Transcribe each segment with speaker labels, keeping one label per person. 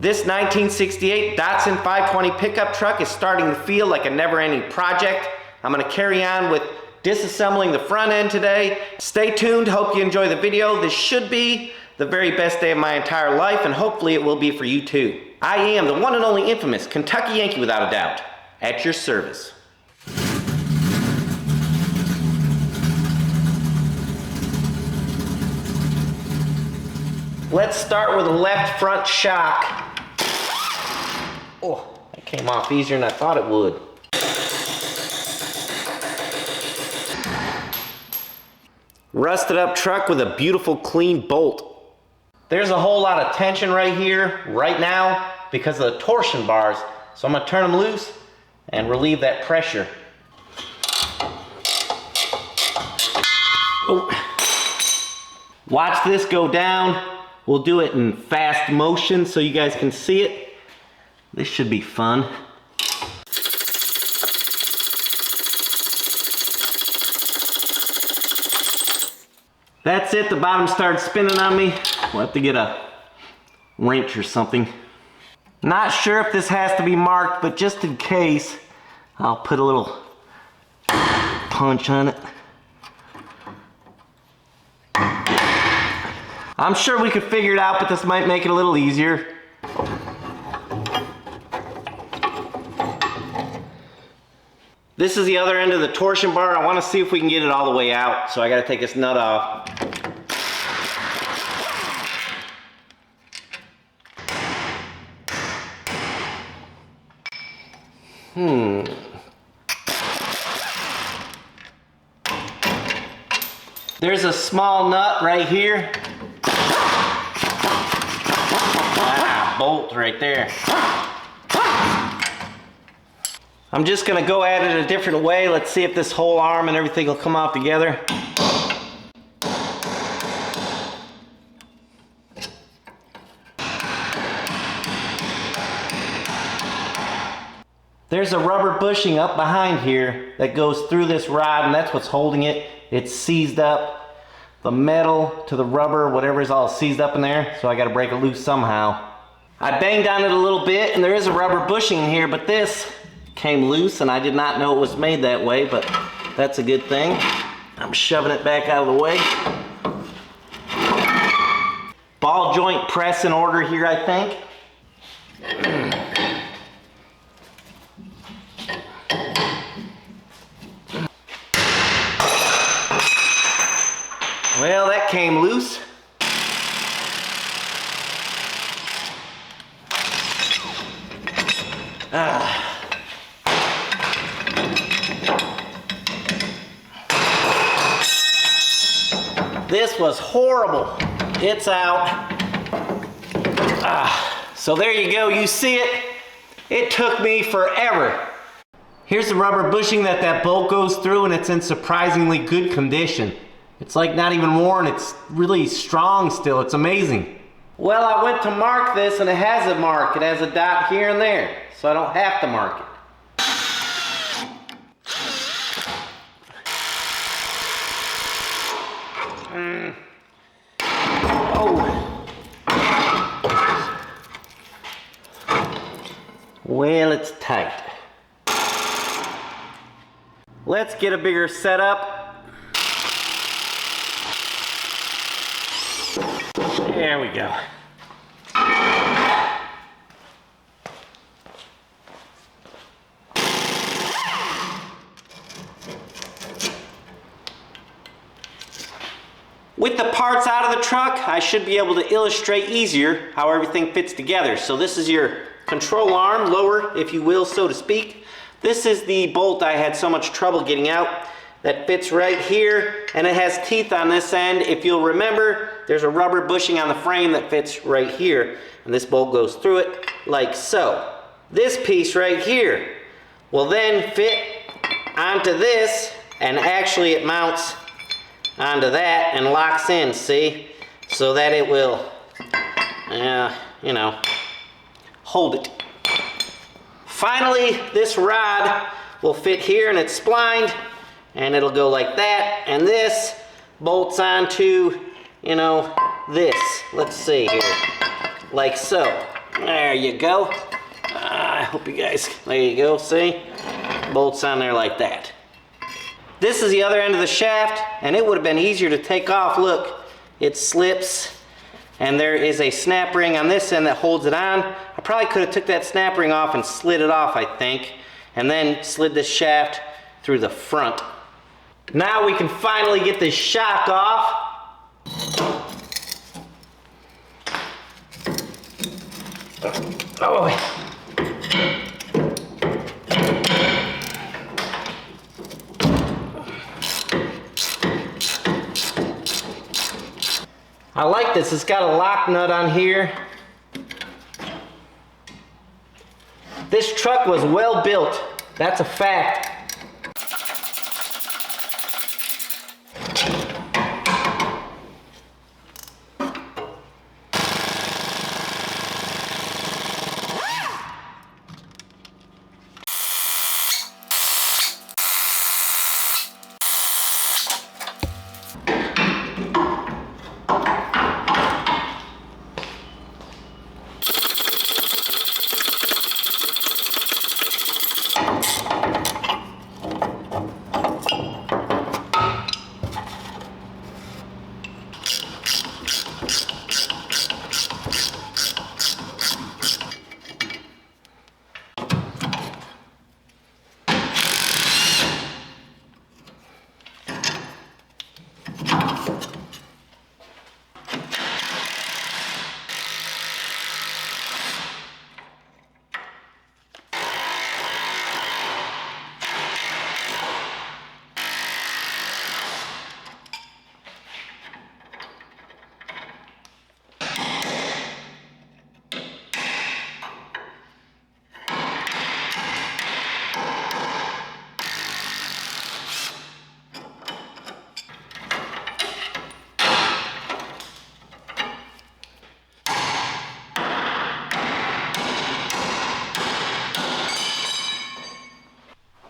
Speaker 1: This 1968 Datsun 520 pickup truck is starting to feel like a never-ending project. I'm gonna carry on with disassembling the front end today. Stay tuned, hope you enjoy the video. This should be the very best day of my entire life, and hopefully it will be for you too. I am the one and only infamous Kentucky Yankee without a doubt, at your service. Let's start with the left front shock. Oh, that came off easier than I thought it would. Rusted up truck with a beautiful clean bolt. There's a whole lot of tension right here, right now, because of the torsion bars. So I'm gonna turn them loose and relieve that pressure. Oh. Watch this go down. We'll do it in fast motion so you guys can see it. This should be fun. That's it, the bottom started spinning on me. We'll have to get a wrench or something. Not sure if this has to be marked, but just in case, I'll put a little punch on it. I'm sure we could figure it out, but this might make it a little easier. This is the other end of the torsion bar. I want to see if we can get it all the way out, so I got to take this nut off. There's a small nut right here. Ah, bolt right there. I'm just gonna go at it a different way. Let's see if this whole arm and everything will come off together. There's a rubber bushing up behind here that goes through this rod, and that's what's holding it. It's seized up. The metal to the rubber, whatever is all seized up in there, so I gotta break it loose somehow. I banged on it a little bit, and there is a rubber bushing in here, but this came loose, and I did not know it was made that way, but that's a good thing. I'm shoving it back out of the way. Ball joint press in order here, I think. Well, that came loose. This was horrible. It's out. So there you go, you see it. It took me forever. Here's the rubber bushing that bolt goes through, and it's in surprisingly good condition. It's like not even worn, it's really strong still, it's amazing. Well, I went to mark this and it has a mark. It has a dot here and there, so I don't have to mark it. Oh. Well, it's tight. Let's get a bigger setup. There we go. With the parts out of the truck, I should be able to illustrate easier how everything fits together. So this is your control arm, lower, if you will, so to speak. This is the bolt I had so much trouble getting out. That fits right here, and it has teeth on this end. If you'll remember, there's a rubber bushing on the frame that fits right here, and this bolt goes through it like so. This piece right here will then fit onto this, and actually it mounts onto that and locks in, see? So that it will, you know, hold it. Finally, this rod will fit here, and it's splined, and it'll go like that, and this bolts onto, you know, this. Let's see here, like so. There you go. I hope you guys, there you go, see? Bolts on there like that. This is the other end of the shaft, and it would have been easier to take off. Look, it slips, and there is a snap ring on this end that holds it on. I probably could have took that snap ring off and slid it off, I think, and then slid this shaft through the front. Now we can finally get this shock off. Oh. I like this, it's got a lock nut on here. This truck was well built, that's a fact.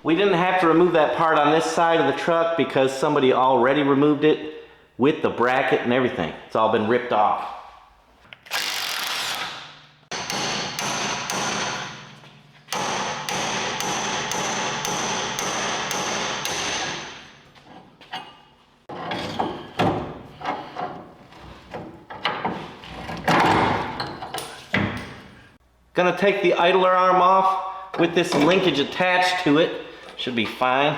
Speaker 1: We didn't have to remove that part on this side of the truck because somebody already removed it with the bracket and everything. It's all been ripped off. Gonna take the idler arm off with this linkage attached to it. Should be fine.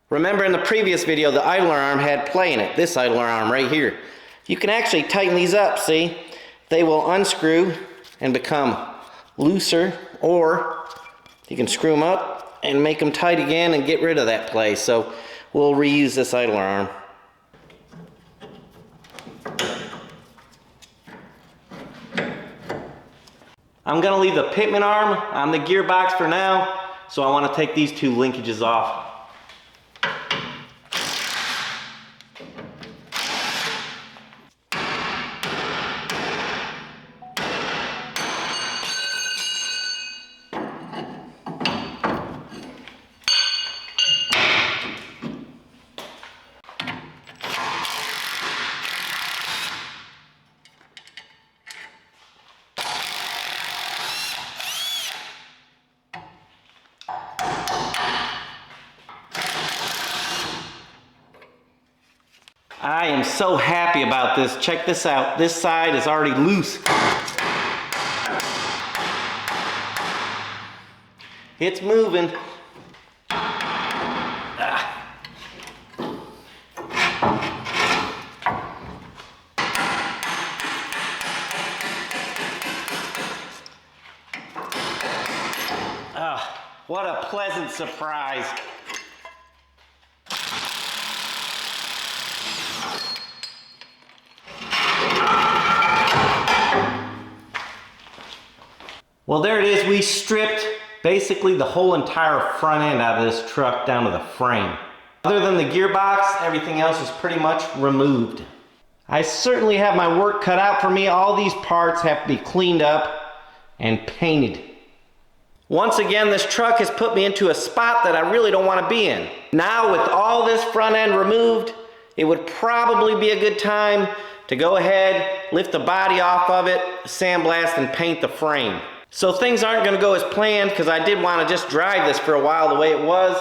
Speaker 1: Remember in the previous video, the idler arm had play in it, this idler arm right here. You can actually tighten these up, see? They will unscrew and become looser, or you can screw them up and make them tight again and get rid of that play. So we'll reuse this idler arm. I'm gonna leave the pitman arm on the gearbox for now, so I wanna take these two linkages off. I am so happy about this. Check this out. This side is already loose. It's moving. What a pleasant surprise. Well, there it is. We stripped basically the whole entire front end out of this truck down to the frame. Other than the gearbox, everything else is pretty much removed. I certainly have my work cut out for me. All these parts have to be cleaned up and painted. Once again, this truck has put me into a spot that I really don't want to be in. Now with all this front end removed, it would probably be a good time to go ahead, lift the body off of it, sandblast and paint the frame. So things aren't going to go as planned because I did want to just drive this for a while the way it was,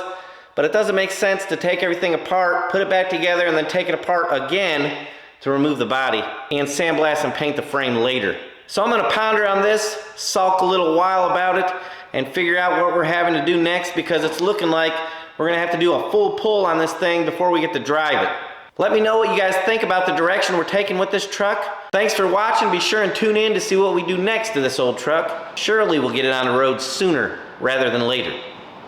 Speaker 1: but it doesn't make sense to take everything apart, put it back together, and then take it apart again to remove the body and sandblast and paint the frame later. So I'm going to ponder on this, sulk a little while about it, and figure out what we're having to do next because it's looking like we're going to have to do a full pull on this thing before we get to drive it. Let me know what you guys think about the direction we're taking with this truck. Thanks for watching. Be sure and tune in to see what we do next to this old truck. Surely we'll get it on the road sooner rather than later.